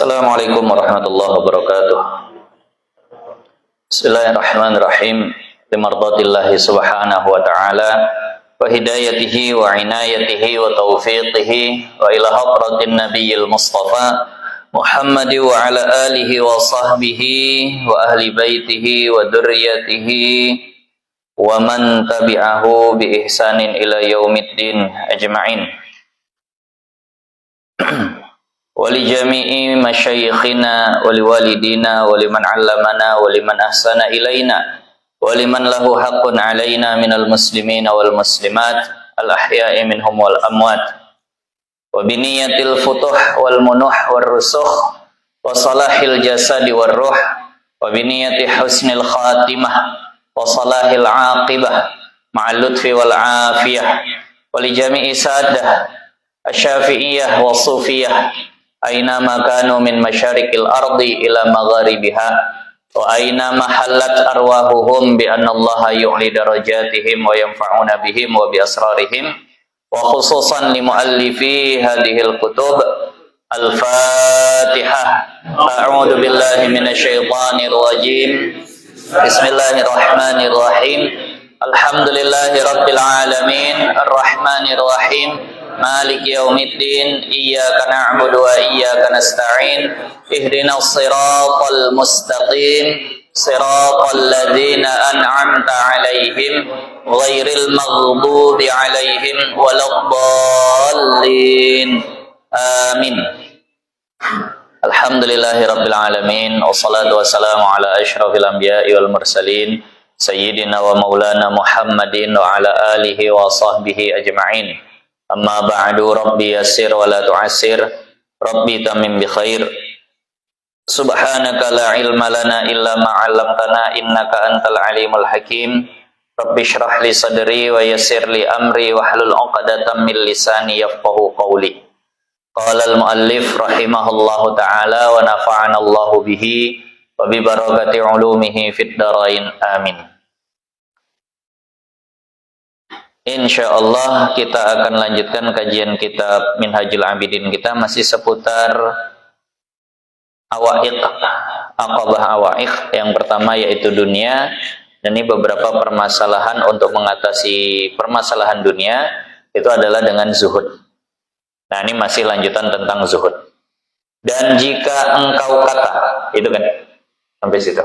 Assalamualaikum warahmatullahi wabarakatuh. Bismillahirrahmanirrahim. Limardatillahi subhanahu wa ta'ala wa hidayatihi wa inayatihi wa taufiqihi wa ila hadratin nabiyil mustafa Muhammad wa ala alihi wa sahbihi wa ahli baitihi wa durriyatihi wa man tabi'ahu bi ihsanin ila yaumiddin ajma'in. Wali jami'i masyayikhina wali walidina waliman 'allamana waliman ahsana ilaina waliman lahu haqqun 'alaina minal muslimina wal muslimat al ahya'i minhum wal amwat wa biniyatil futuh wal munuh war rusukh wa salahil jasadi war ruh wa biniyati husnil khatimah wa salahil 'aqibah ma'al lutfi wal 'afiyah wali jami'i sadah asy-syafi'iyah wa sufiyah aina makanu min masyariqil ardi ila magharibiha wa aina mahallat arwahuhum bi anna Allah yu'li darajatihim wa yanfa'una bihim wa bi asrarihim wa khususan li muallifi hadhil kutub. Al-Fatihah. A'udzu billahi minasyaitonir rajim. Bismillahirrahmanirrahim. Alhamdulillahi rabbil alamin arrahmanir rahim Malik yaumiddin iyyaka na'budu wa iyyaka nasta'in ihdinas siratal mustaqim siratal ladzina an'amta 'alaihim ghairil maghdubi 'alaihim waladdallin amin. Alhamdulillahi rabbil alamin wassalatu wassalamu ala asyrafil anbiya'i wal mursalin sayyidina wa maulana Muhammadin wa ala alihi wa sahbihi ajma'in. Amma ba'du, rabbi yassir wa la tu'assir, rabbi tamim bi khair. Subhanaka la ilma lana illa ma 'allamtana innaka antal alimul hakim. Rabbi shrah li sadri wa yassir li amri wa hlul 'uqdatam min lisani yafqahu qawli. Qala al muallif rahimahullahu ta'ala wa nafa'ana Allahu bihi wa bi barakati 'ulumihi fid dharain amin. Insyaallah kita akan lanjutkan kajian kitab Minhajul Abidin kita masih seputar awaiq, aqabah awaiq. Yang pertama yaitu dunia, dan ini beberapa permasalahan untuk mengatasi permasalahan dunia itu adalah dengan zuhud. Nah, ini masih lanjutan tentang zuhud. Dan jika engkau kata, itu kan sampai situ.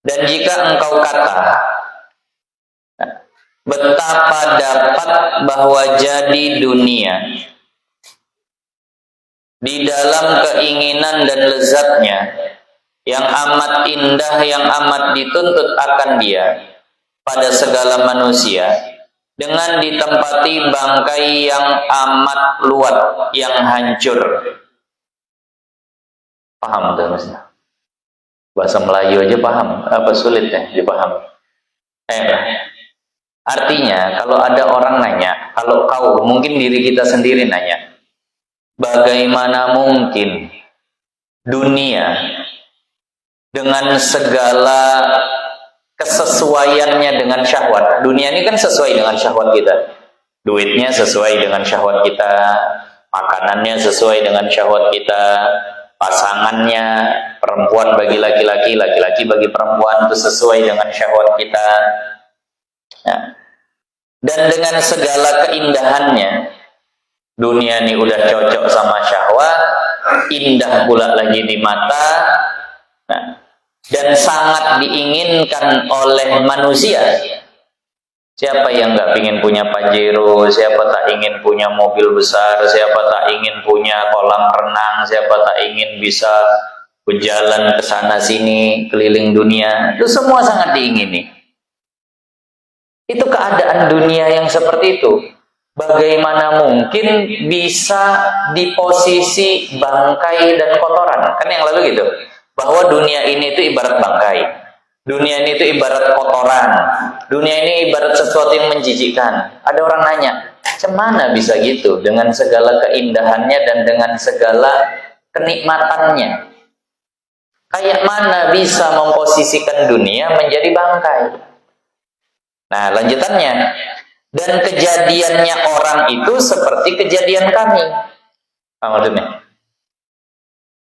Dan jika engkau kata betapa dapat bahwa jadi dunia di dalam keinginan dan lezatnya yang amat indah, yang amat dituntut akan dia pada segala manusia, dengan ditempati bangkai yang amat luat, yang hancur. Paham tuh maksudnya? Bahasa Melayu aja paham, apa sulit ya dipaham? Artinya, kalau ada orang nanya, kalau kau, mungkin diri kita sendiri nanya, bagaimana mungkin dunia dengan segala kesesuaiannya dengan syahwat? Dunia ini kan sesuai dengan syahwat kita. Duitnya sesuai dengan syahwat kita, makanannya sesuai dengan syahwat kita, pasangannya, perempuan bagi laki-laki, laki-laki bagi perempuan itu sesuai dengan syahwat kita. Nah, dan dengan segala keindahannya, dunia ini udah cocok sama syahwat, indah pula lagi di mata, nah, dan sangat diinginkan oleh manusia. Siapa yang nggak ingin punya Pajero? Siapa tak ingin punya mobil besar? Siapa tak ingin punya kolam renang? Siapa tak ingin bisa berjalan ke sana sini keliling dunia? Itu semua sangat diingini. Itu keadaan dunia yang seperti itu. Bagaimana mungkin bisa di posisi bangkai dan kotoran? Kan yang lalu gitu, bahwa dunia ini itu ibarat bangkai, dunia ini itu ibarat kotoran, dunia ini ibarat sesuatu yang menjijikkan. Ada orang nanya, cemana bisa gitu dengan segala keindahannya dan dengan segala kenikmatannya? Kayak mana bisa memposisikan dunia menjadi bangkai? Nah, lanjutannya, dan kejadiannya orang itu seperti kejadian kami. Apa maksudnya?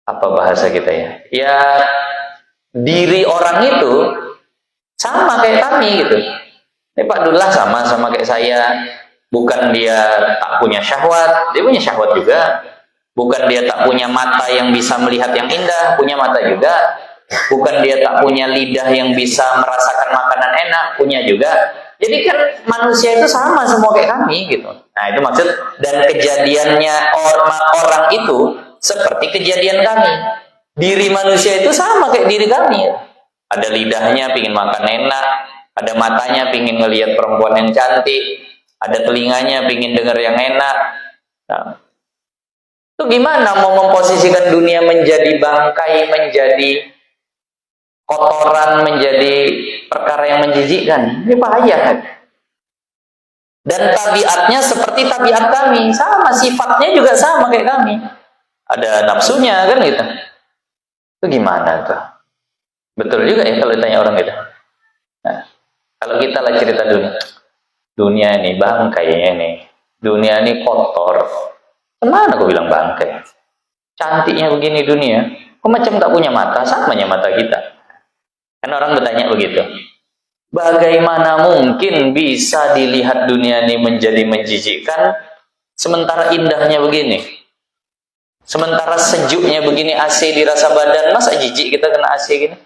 apa bahasa kita ya? Ya, diri orang itu sama kayak kami gitu. Ini Pak Dullah sama kayak saya. Bukan dia tak punya syahwat, dia punya syahwat juga. Bukan dia tak punya mata yang bisa melihat yang indah, punya mata juga. Bukan dia tak punya lidah yang bisa merasakan makanan enak, punya juga. Jadi kan manusia itu sama semua kayak kami gitu. Nah itu maksud, dan kejadiannya orang itu seperti kejadian kami. Diri manusia itu sama kayak diri kami. Ada lidahnya pingin makan enak, ada matanya pingin ngelihat perempuan yang cantik, ada telinganya pingin dengar yang enak. Nah, itu gimana mau memposisikan dunia menjadi bangkai, menjadi kotoran, menjadi perkara yang menjijikkan? Ini bahaya kan? Dan tabiatnya seperti tabiat kami, sama, sifatnya juga sama kayak kami. Ada nafsunya kan gitu. Itu gimana tuh? Betul juga ya kalau ditanya orang gitu. Nah, kalau kita lah cerita dunia ini bangkai ini, dunia ini kotor. Kemana aku bilang bangkai? Cantiknya begini dunia, kok macam tak punya mata, samanya mata kita. Kan orang bertanya begitu. Bagaimana mungkin bisa dilihat dunia ini menjadi menjijikkan, sementara indahnya begini? Sementara sejuknya begini, AC dirasa badan, masa jijik kita kena AC gini?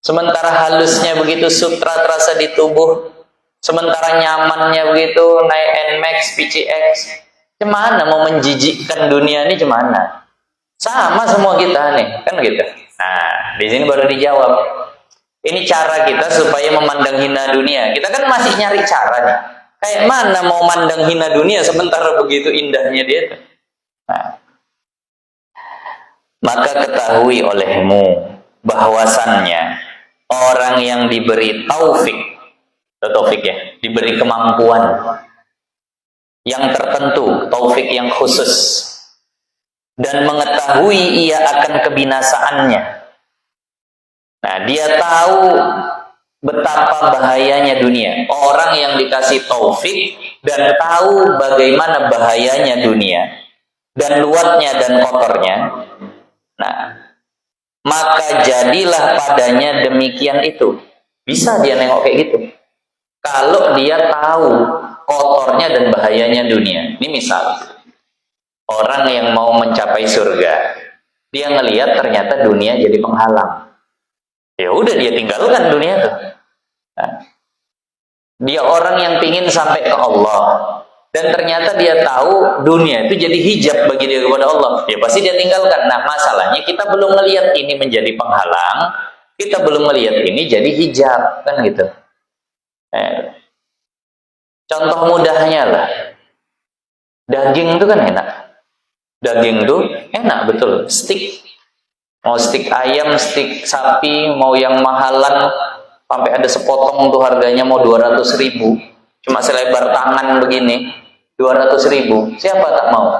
Sementara halusnya begitu, sutra terasa di tubuh. Sementara nyamannya begitu, naik NMAX, PCX. Gimana mau menjijikkan dunia ini gimana? Sama semua kita nih, kan gitu. Nah, di sini baru dijawab. Ini cara kita supaya memandang hina dunia. Kita kan masih nyari cara nih. Kayak mana mau mandang hina dunia sementara begitu indahnya dia tuh. Nah, maka ketahui olehmu bahwasannya orang yang diberi taufik ya, diberi kemampuan yang tertentu, taufik yang khusus, dan mengetahui ia akan kebinasaannya. Nah, dia tahu betapa bahayanya dunia. Orang yang dikasih taufik dan tahu bagaimana bahayanya dunia dan luatnya dan kotornya. Nah, maka jadilah padanya demikian itu. Bisa dia nengok kayak gitu. Kalau dia tahu kotornya dan bahayanya dunia. Ini misal, orang yang mau mencapai surga, dia ngelihat ternyata dunia jadi penghalang. Ya udah dia tinggalkan dunia itu. Nah, dia orang yang pingin sampai ke Allah, dan ternyata dia tahu dunia itu jadi hijab bagi dia kepada Allah, ya pasti dia tinggalkan. Nah, masalahnya kita belum melihat ini menjadi penghalang, kita belum melihat ini jadi hijab, kan gitu. Contoh mudahnya lah, daging itu kan enak. Daging itu enak betul, steak. Mau steak ayam, steak sapi, mau yang mahalan, sampai ada sepotong tuh harganya mau 200.000, cuma selebar tangan begini, 200.000. Siapa tak mau?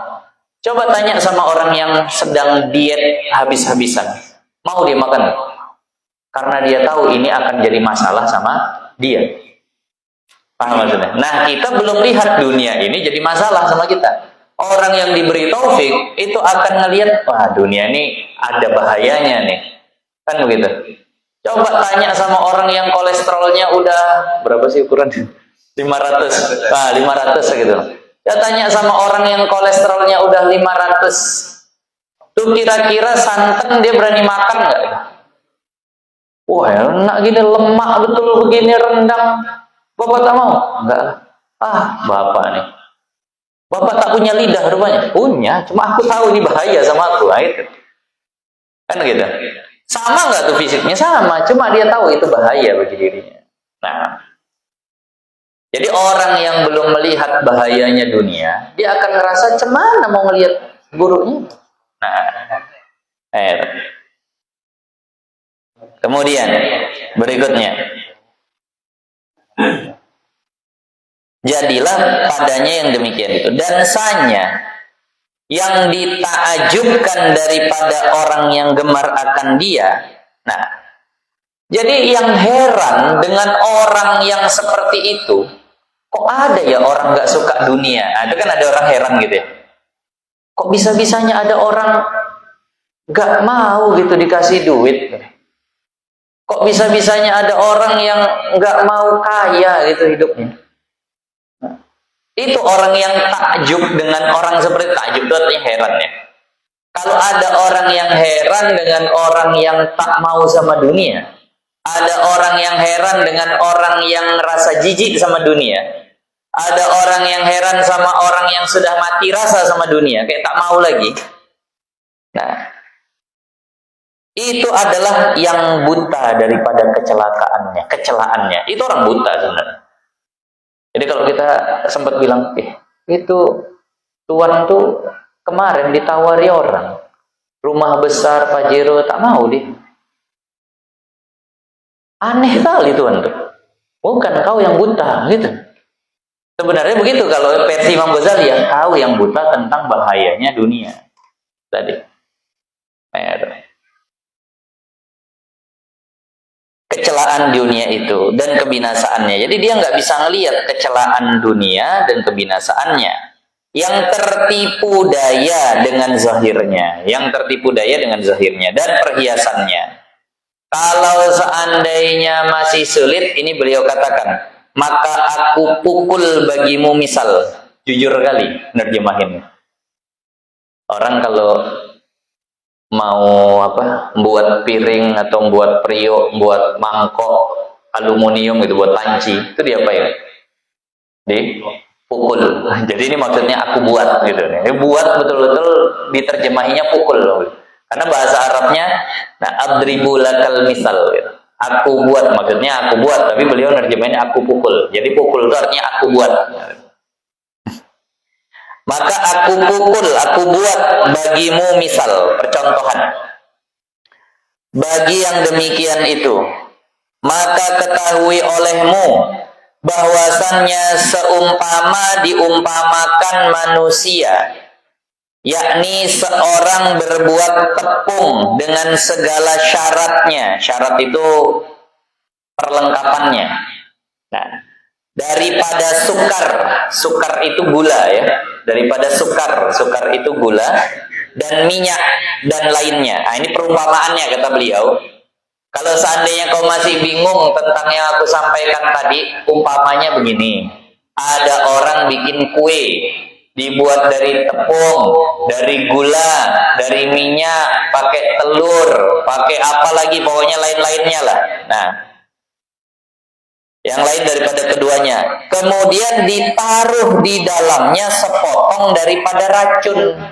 Coba tanya sama orang yang sedang diet habis-habisan, mau dia makan? Karena dia tahu ini akan jadi masalah sama dia. Paham maksudnya? Nah, kita belum lihat dunia ini jadi masalah sama kita. Orang yang diberi taufik itu akan ngelihat, wah dunia ini ada bahayanya nih, kan begitu. Coba tanya sama orang yang kolesterolnya udah berapa sih ukuran? 500, 500 gitu. Ya tanya sama orang yang kolesterolnya udah 500, tuh kira-kira santan dia berani makan nggak? Wah enak gini, lemak betul begini, rendang, bapak tak mau? Enggak. Bapak nih, bapak tak punya lidah rupanya. Punya, cuma aku tahu ini bahaya sama aku. Kan gitu. Sama nggak tuh fisiknya? Sama, cuma dia tahu itu bahaya bagi dirinya. Nah, jadi orang yang belum melihat bahayanya dunia, dia akan ngerasa cemana mau ngelihat buruknya. Nah, kemudian berikutnya, jadilah padanya yang demikian itu, dan sanya yang ditaajubkan daripada orang yang gemar akan dia. Nah, jadi yang heran dengan orang yang seperti itu, kok ada ya orang nggak suka dunia? Nah, itu kan ada orang heran gitu ya. Kok bisa-bisanya ada orang nggak mau gitu dikasih duit. Kok bisa-bisanya ada orang yang nggak mau kaya gitu hidupnya? Itu orang yang takjub dengan orang seperti takjub itu artinya heran ya. Kalau ada orang yang heran dengan orang yang tak mau sama dunia, ada orang yang heran dengan orang yang rasa jijik sama dunia, ada orang yang heran sama orang yang sudah mati rasa sama dunia, kayak tak mau lagi. Nah, itu adalah yang buta daripada kecelaannya. Itu orang buta sebenarnya. Jadi kalau kita sempat bilang, itu Tuan tuh kemarin ditawari orang, rumah besar Pajero, tak mau dia. Aneh kali Tuan tuh. Bukan kau yang buta, gitu. Sebenarnya begitu kalau versi Imam Ghazali ya, kau yang buta tentang bahayanya dunia. Tadi. Kecelaan dunia itu dan kebinasaannya. Jadi dia nggak bisa ngelihat kecelaan dunia dan kebinasaannya. Yang tertipu daya dengan zahirnya, dan perhiasannya. Kalau seandainya masih sulit, ini beliau katakan, maka aku pukul bagimu misal. Jujur kali nerjemahin. Orang kalau mau buat piring atau buat periuk, buat mangkok aluminium itu, buat panci, itu diapain? Dipukul. Jadi ini maksudnya aku buat gitu. Ini buat betul-betul diterjemahinya pukul. Karena bahasa Arabnya adribu lakal misal gitu. Aku buat, maksudnya aku buat, tapi beliau nerjemahinnya aku pukul. Jadi pukul itu artinya aku buat. Maka aku pukul, aku buat bagimu misal, percontohan. Bagi yang demikian itu, maka ketahui olehmu bahwasannya seumpama diumpamakan manusia, yakni seorang berbuat tepung dengan segala syaratnya. Syarat itu perlengkapannya. Nah, daripada sukar itu gula ya, daripada sukar itu gula, dan minyak dan lainnya. Nah, ini perumpamaannya kata beliau. Kalau seandainya kau masih bingung tentang yang aku sampaikan tadi, umpamanya begini. Ada orang bikin kue, dibuat dari tepung, dari gula, dari minyak, pakai telur, pakai apa lagi, pokoknya lain-lainnya lah. Nah, yang lain daripada keduanya. Kemudian ditaruh di dalamnya sepotong daripada racun.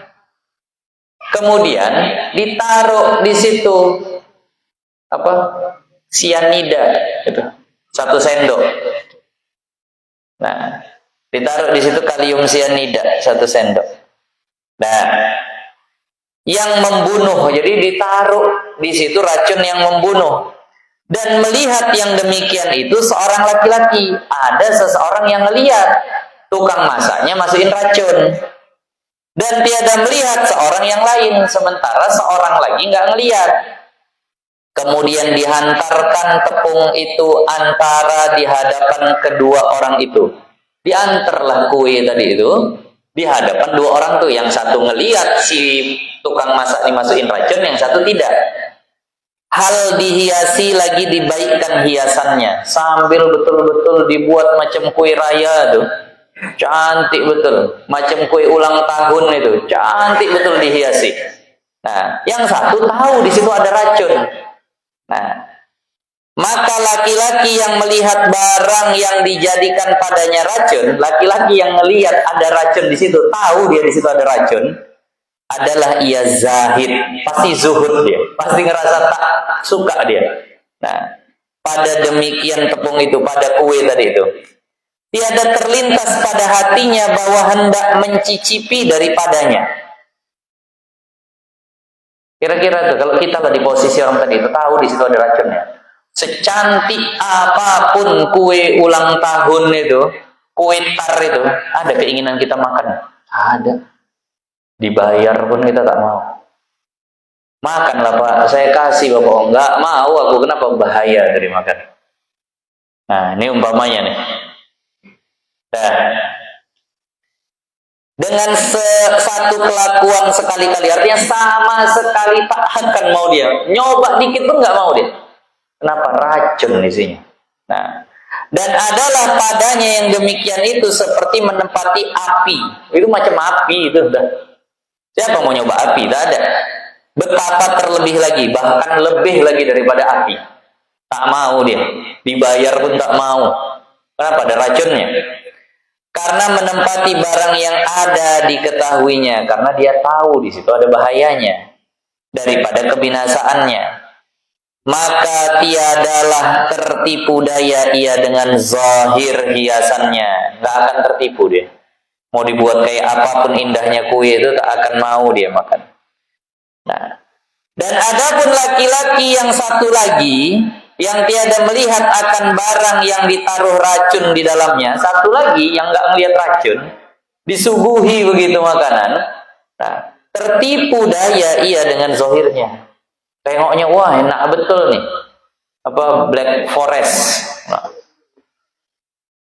Kemudian ditaruh di situ sianida itu 1 sendok. Nah, ditaruh di situ kalium sianida 1 sendok. Nah, yang membunuh, jadi ditaruh di situ racun yang membunuh. Dan melihat yang demikian itu seorang laki-laki. Ada seseorang yang melihat tukang masaknya masukin racun. Dan tiada melihat seorang yang lain. Sementara seorang lagi nggak ngelihat. Kemudian dihantarkan tepung itu antara di hadapan kedua orang itu. Diantarlah kue tadi itu di hadapan 2 orang tuh. Yang satu ngelihat si tukang masak dimasukin racun, yang satu tidak. Hal dihiasi lagi dibaikkan hiasannya, sambil betul-betul dibuat macam kue raya tuh, cantik betul, macam kue ulang tahun itu, cantik betul dihiasi. Nah, yang satu tahu di situ ada racun. Nah, maka laki-laki yang melihat barang yang dijadikan padanya racun, laki-laki yang melihat ada racun di situ, tahu dia di situ ada racun, adalah ia zahid, pasti zuhud dia, pasti ngerasa tak suka dia. Nah, pada demikian tepung itu, pada kue tadi itu, tiada terlintas pada hatinya bahwa hendak mencicipi daripadanya. Kira-kira tuh kalau kita lah di posisi orang tadi itu, tahu di situ ada racunnya, secantik apapun kue ulang tahun itu, kue tar itu, ada keinginan kita makan? Ada. Dibayar pun kita tak mau. Makanlah Pak, saya kasih Bapak. Oh, enggak mau aku, kenapa? Bahaya dari makan. Nah, ini umpamanya nih. Nah, dengan satu kelakuan sekali-kali, artinya sama sekali tak akan mau dia, nyoba dikit pun nggak mau dia. Kenapa? Racun isinya. Nah, dan adalah padanya yang demikian itu seperti menempati api. Itu macam api itu udah. Siapa mau nyoba api? Tak ada. Betapa terlebih lagi, bahkan lebih lagi daripada api. Tak mau dia, dibayar pun tak mau. Kenapa? Ada racunnya. Karena menempati barang yang ada diketahuinya, karena dia tahu di situ ada bahayanya daripada kebinasaannya. Maka tiadalah tertipu daya ia dengan zahir hiasannya. Nggak akan tertipu dia. Mau dibuat kayak apapun indahnya kue itu tak akan mau dia makan. Nah, dan adapun laki-laki yang satu lagi yang tiada melihat akan barang yang ditaruh racun di dalamnya, satu lagi yang nggak melihat racun, disuguhi begitu makanan, nah, tertipu daya ia dengan zahirnya. Tengoknya, wah enak betul nih. Apa Black Forest. Nah,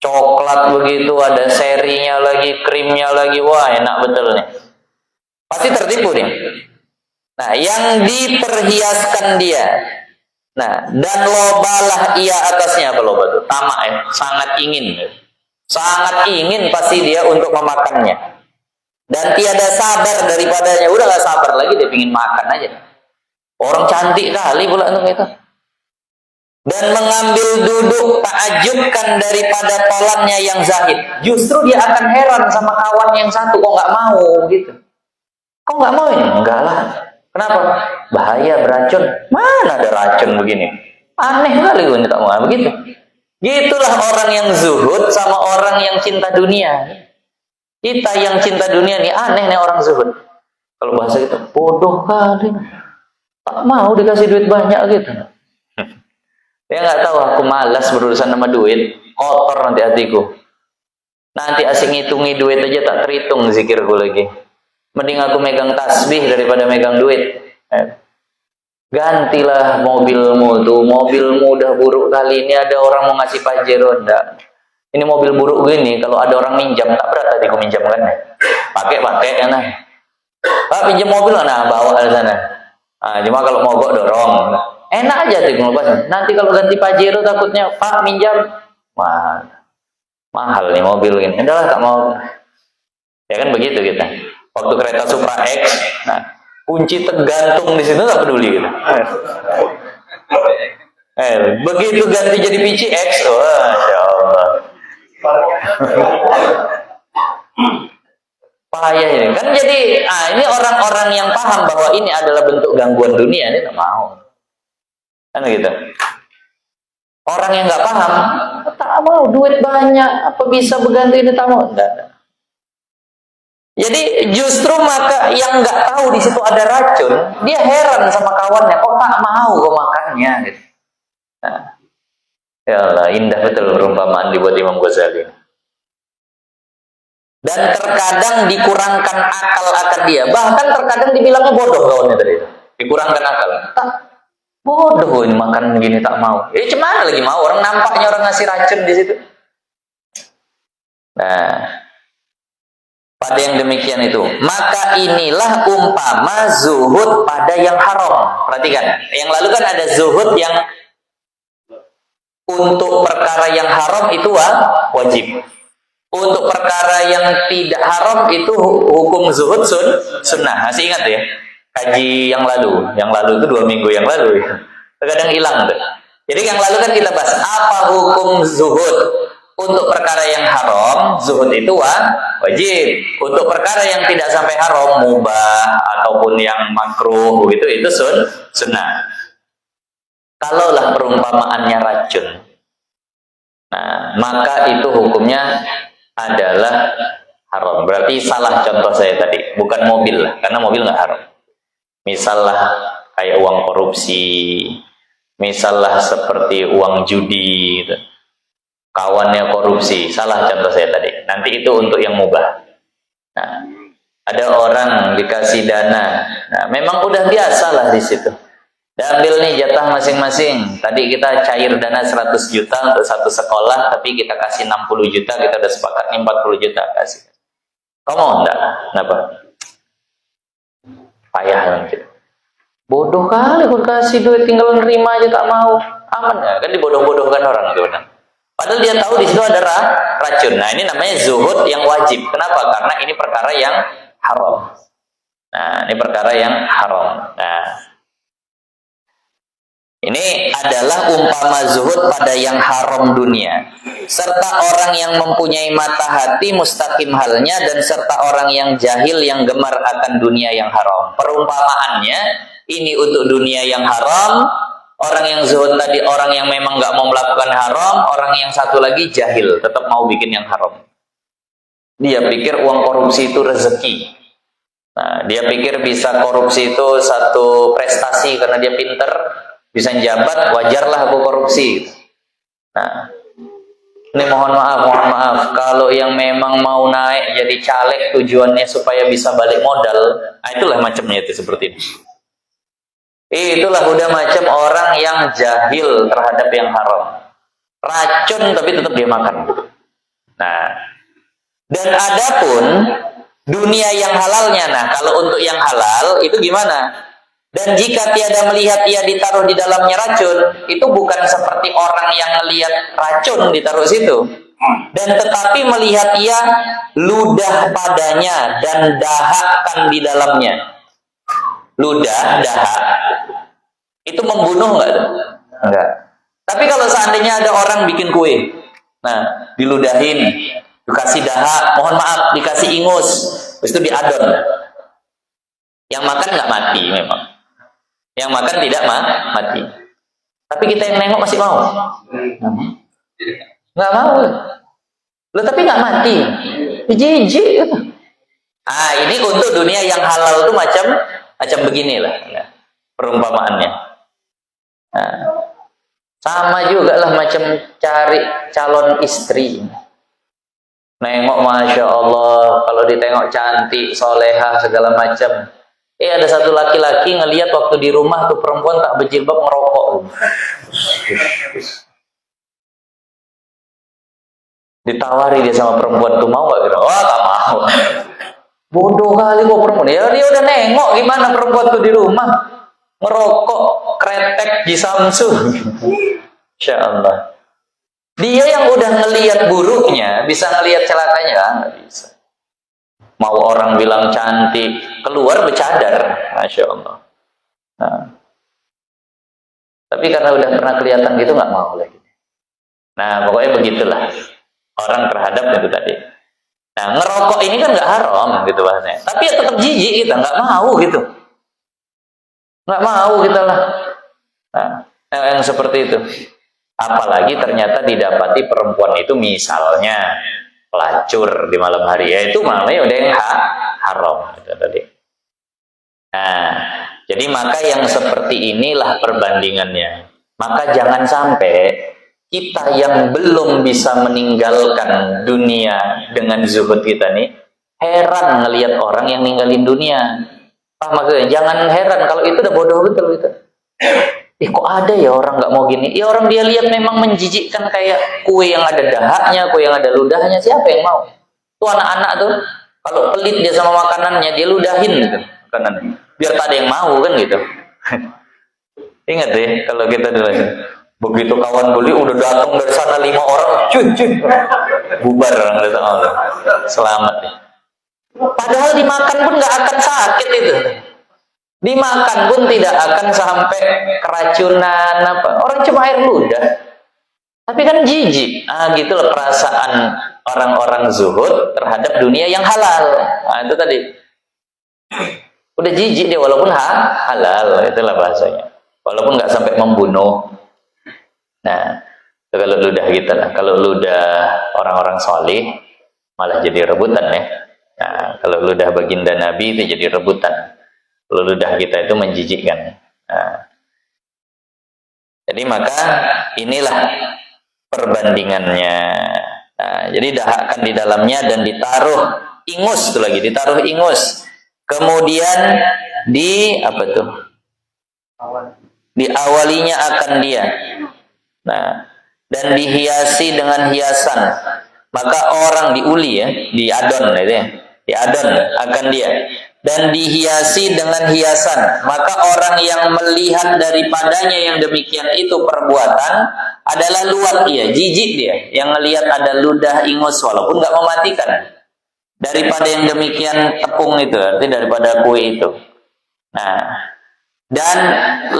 coklat begitu, ada serinya lagi, krimnya lagi. Wah enak betul nih. Pasti tertipu nih. Nah, yang diperhiaskan dia. Nah, dan lobalah ia atasnya. Apa loba itu? Tamak ya. Sangat ingin. Sangat ingin pasti dia untuk memakannya. Dan tiada sabar daripadanya. Udah gak sabar lagi, dia ingin makan aja. Orang cantik kali pula itu. Dan mengambil duduk takjubkan daripada tolannya yang zahid. Justru dia akan heran sama kawan yang satu, kok nggak mau gitu. Kok nggak mau ini? Enggak lah. Kenapa? Bahaya, beracun. Mana ada racun begini? Aneh kali gue tak mau begitu. Gitulah orang yang zuhud sama orang yang cinta dunia. Kita yang cinta dunia nih aneh nih orang zuhud. Kalau bahasa kita bodoh kali. Tak mau dikasih duit banyak gitu. Dia nggak tahu aku malas berurusan sama duit, kotor nanti hatiku. Nanti asik ngitungi duit aja tak terhitung zikirku lagi. Mending aku megang tasbih daripada megang duit. Gantilah mobilmu tuh, mobilmu udah buruk kali ini, ada orang mau ngasih pajero enggak. Ini mobil buruk gini, kalau ada orang minjam tak berat hatiku minjam kan? Pakai ya nah. Pak pinjam mobil nah bawa ke sana. Nah, cuma kalau mogok dorong, enak aja tuh ngelepasnya. Nanti kalau ganti pajero takutnya Pak minjam, mahal nih mobil ini. Udahlah tak mau. Ya kan begitu kita. Waktu kereta Supra X, nah, kunci tergantung di situ nggak peduli kita. Begitu ganti jadi PCX, Masya Allah. Payah ini kan jadi ini orang-orang yang paham bahwa ini adalah bentuk gangguan dunia ini tak mau kan gitu. Orang yang nggak paham tak mau, duit banyak apa bisa berganti ini, tak mau. Enggak. Jadi justru maka yang nggak tahu di situ ada racun, dia heran sama kawannya, kok tak mau kok makannya gitu. Nah, ya Allah, indah betul perumpamaan dibuat Imam Ghazali. Dan terkadang dikurangkan akal akan dia. Bahkan terkadang dibilangnya bodoh kawannya tadi. Dikurangkan akal. Tak bodoh ini makan begini tak mau. Cuman lagi mau, orang nampaknya orang ngasih racun di situ. Nah, pada yang demikian itu, maka inilah umpama zuhud pada yang haram. Perhatikan, yang lalu kan ada zuhud yang untuk perkara yang haram itu wajib. Untuk perkara yang tidak haram itu hukum zuhud sunnah. Masih ingat ya? Kaji yang lalu itu 2 minggu yang lalu. Terkadang hilang tuh. Jadi yang lalu kan kita bahas apa hukum zuhud. Untuk perkara yang haram, zuhud itu wajib. Untuk perkara yang tidak sampai haram, mubah ataupun yang makruh itu sunnah. Kalaulah perumpamaannya racun, nah maka itu hukumnya adalah haram. Berarti salah contoh saya tadi, bukan mobil lah, karena mobil nggak haram. Misalnya kayak uang korupsi, misalnya seperti uang judi, gitu. Kawannya korupsi, salah contoh saya tadi. Nanti itu untuk yang mubah. Nah, ada orang dikasih dana, nah memang udah biasa lah di situ. Ambil nih jatah masing-masing. Tadi kita cair dana 100 juta untuk satu sekolah, tapi kita kasih 60 juta, kita udah sepakat nih 40 juta kasih. Kau mau enggak? Kenapa? Payah nanti. Bodoh kali kalau kasih duit tinggal nerima aja tak mau. Aman ya? Kan dibodoh-bodohkan orang itu benar. Padahal dia tahu di situ ada racun. Nah, ini namanya zuhud yang wajib. Kenapa? Karena ini perkara yang haram. Nah, ini perkara yang haram. Nah, ini adalah umpama zuhud pada yang haram dunia. Serta orang yang mempunyai mata hati mustaqim halnya, dan serta orang yang jahil yang gemar akan dunia yang haram. Perumpamaannya, ini untuk dunia yang haram. Orang yang zuhud tadi orang yang memang nggak mau melakukan haram, orang yang satu lagi jahil, tetap mau bikin yang haram. Dia pikir uang korupsi itu rezeki. Nah, dia pikir bisa korupsi itu satu prestasi karena dia pinter, bisa jabat, wajarlah aku korupsi. Nah, ini mohon maaf, kalau yang memang mau naik jadi caleg tujuannya supaya bisa balik modal, nah itulah macamnya itu seperti ini. Itulah udah macam orang yang jahil terhadap yang haram. Racun tapi tetap dia makan. Nah, dan adapun dunia yang halalnya, nah kalau untuk yang halal itu gimana? Dan jika tiada melihat ia ditaruh di dalamnya racun, itu bukan seperti orang yang melihat racun ditaruh situ. Dan tetapi melihat ia ludah padanya dan dahakkan di dalamnya. Ludah, dahak, itu membunuh nggak tuh? Enggak. Tapi kalau seandainya ada orang bikin kue, nah diludahin, dikasih dahak, mohon maaf, dikasih ingus, terus itu diadon. Yang makan nggak mati memang. Yang makan tidak mati. Tapi kita yang nengok masih mau? Nggak mau. Loh, tapi nggak mati. Jijik. Ah, ini untuk dunia yang halal itu macam beginilah perumpamaannya. Nah, sama juga lah macam cari calon istri. Nengok masya Allah, kalau ditengok cantik, solehah segala macam. Ada satu laki-laki ngelihat waktu di rumah tuh perempuan tak berjilbab ngerokok. Ditawari dia sama perempuan tuh, mau nggak? Wah, tak mau. Bodoh kali kok perempuan. Ya dia udah nengok gimana perempuan tuh di rumah ngerokok kretek di Samsu. Insya Allah. Dia yang udah ngelihat buruknya bisa ngelihat celakanya, nggak bisa. Mau orang bilang cantik, keluar bercadar, masya Allah. Nah. Tapi karena udah pernah kelihatan gitu nggak mau lagi. Nah pokoknya begitulah orang terhadap itu tadi. Nah, ngerokok ini kan nggak haram gitu bahasanya. Tapi ya tetap jijik kita, nggak mau gitu. Nggak mau kita lah. Nah, yang seperti itu. Apalagi ternyata didapati perempuan itu misalnya pelacur di malam hari, ya itu namanya udah yang haram gitu tadi. Nah, jadi maka yang seperti inilah perbandingannya. Maka jangan sampai kita yang belum bisa meninggalkan dunia dengan zuhud kita nih, heran ngelihat orang yang ninggalin dunia. Paham maksudnya? Jangan heran kalau itu udah bodoh betul gitu. Kok ada ya orang nggak mau gini? Ya orang dia lihat memang menjijikkan kayak kue yang ada dahaknya, kue yang ada ludahnya. Siapa yang mau? Tuh anak-anak tuh kalau pelit dia sama makanannya dia ludahin gitu makanannya. Biar tak ada yang mau kan gitu. Ingat deh kalau kita dulu. Begitu kawan beli udah datang dari sana 5 orang, cuy, bubar orang datang Allah. Selamat nih. Padahal dimakan pun nggak akan sakit itu. Dimakan pun tidak akan sampai keracunan apa. Orang cuma air ludah. Tapi kan jijik. Ah gitulah perasaan orang-orang zuhud terhadap dunia yang halal. Nah itu tadi. Udah jijik dia walaupun halal, itulah bahasanya. Walaupun nggak sampai membunuh. Nah, itu kalau ludah kita lah. Kalau ludah orang-orang solih malah jadi rebutan ya. Nah, kalau ludah baginda Nabi itu jadi rebutan. Kalau ludah kita itu menjijikkan. Nah, jadi maka inilah perbandingannya. Nah, jadi dahakkan di dalamnya dan ditaruh ingus tuh lagi, ditaruh ingus. Kemudian di apa tuh? Diawalinya akan dia. Nah, dan dihiasi dengan hiasan. Maka orang diuli ya, diadon gitu ya. diadon akan dia, dan dihiasi dengan hiasan. Maka orang yang melihat daripadanya yang demikian itu perbuatan adalah luwat ia, jijik dia, yang melihat ada ludah ingus walaupun nggak mematikan. Daripada yang demikian tepung itu, artinya daripada kue itu. Nah, dan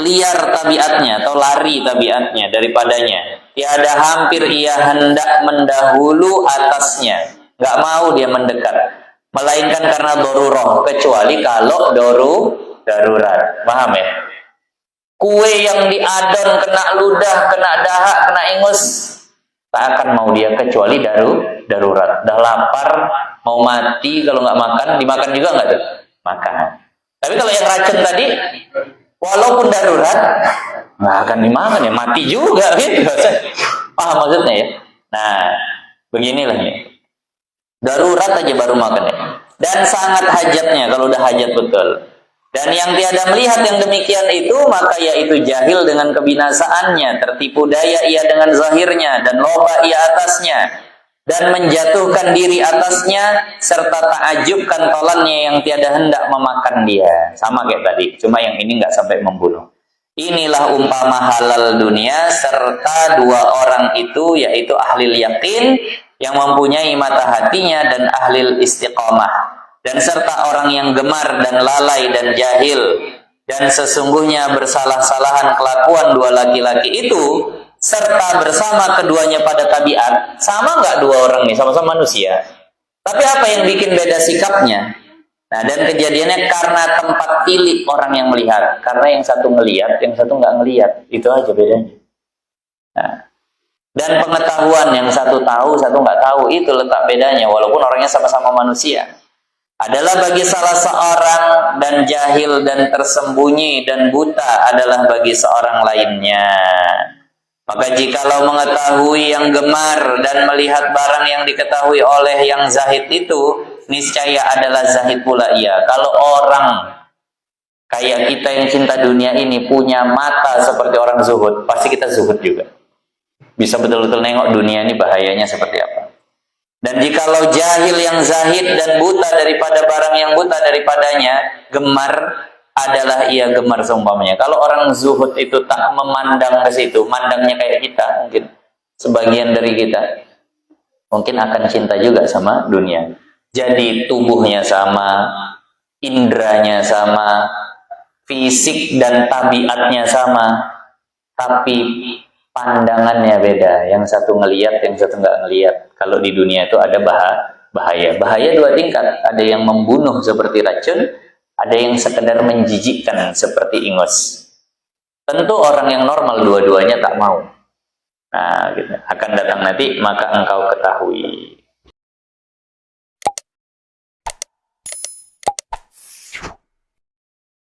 liar tabiatnya atau lari tabiatnya daripadanya. Tiada hampir ia hendak mendahulu atasnya, nggak mau dia mendekat, melainkan karena darurat, kecuali kalau darurat. Paham ya? Kue yang diadon kena ludah, kena dahak, kena ingus, tak akan mau dia kecuali darurat. Dah lapar, mau mati, kalau nggak makan, dimakan juga nggak tuh? Makan. Tapi kalau yang racun tadi, walaupun darurat, nggak akan dimakan ya, mati juga gitu. Paham maksudnya ya? Nah, beginilah nih. Darurat aja baru makan ya. Dan sangat hajatnya kalau udah hajat betul. Dan yang tiada melihat yang demikian itu, maka yaitu jahil dengan kebinasaannya, tertipu daya ia dengan zahirnya, dan loba ia atasnya, dan menjatuhkan diri atasnya, serta takjubkan tolannya yang tiada hendak memakan dia. Sama kayak tadi, cuma yang ini nggak sampai membunuh. Inilah umpama halal dunia, serta dua orang itu, yaitu ahlil yakin, yang mempunyai mata hatinya, dan ahlil istiqamah. Dan serta orang yang gemar dan lalai dan jahil, dan sesungguhnya bersalah-salahan kelakuan dua laki-laki itu, serta bersama keduanya pada tabiat. Sama nggak dua orang nih, sama-sama manusia, tapi apa yang bikin beda sikapnya? Nah, dan kejadiannya karena tempat pilih orang yang melihat, karena yang satu ngelihat, yang satu nggak ngelihat, itu aja bedanya. Nah, dan pengetahuan, yang satu tahu, satu nggak tahu, itu letak bedanya, walaupun orangnya sama-sama manusia. Adalah bagi salah seorang, dan jahil dan tersembunyi dan buta adalah bagi seorang lainnya. Maka jikalau mengetahui yang gemar dan melihat barang yang diketahui oleh yang zahid itu, niscaya adalah zahid pula ia. Kalau orang kayak kita yang cinta dunia ini punya mata seperti orang zuhud, pasti kita zuhud juga. Bisa betul-betul nengok dunia ini bahayanya seperti apa. Dan jikalau jahil yang zahid dan buta daripada barang yang buta daripadanya, gemar adalah ia gemar seumpamanya. Kalau orang zuhud itu tak memandang ke situ, mandangnya kayak kita, mungkin sebagian dari kita, mungkin akan cinta juga sama dunia. Jadi tubuhnya sama, indranya sama, fisik dan tabiatnya sama, tapi pandangannya beda. Yang satu ngelihat, yang satu nggak ngelihat. Kalau di dunia itu ada bahaya. Bahaya dua tingkat. Ada yang membunuh seperti racun, ada yang sekedar menjijikkan seperti ingus. Tentu orang yang normal dua-duanya tak mau. Nah, gitu. Akan datang nanti, maka engkau ketahui.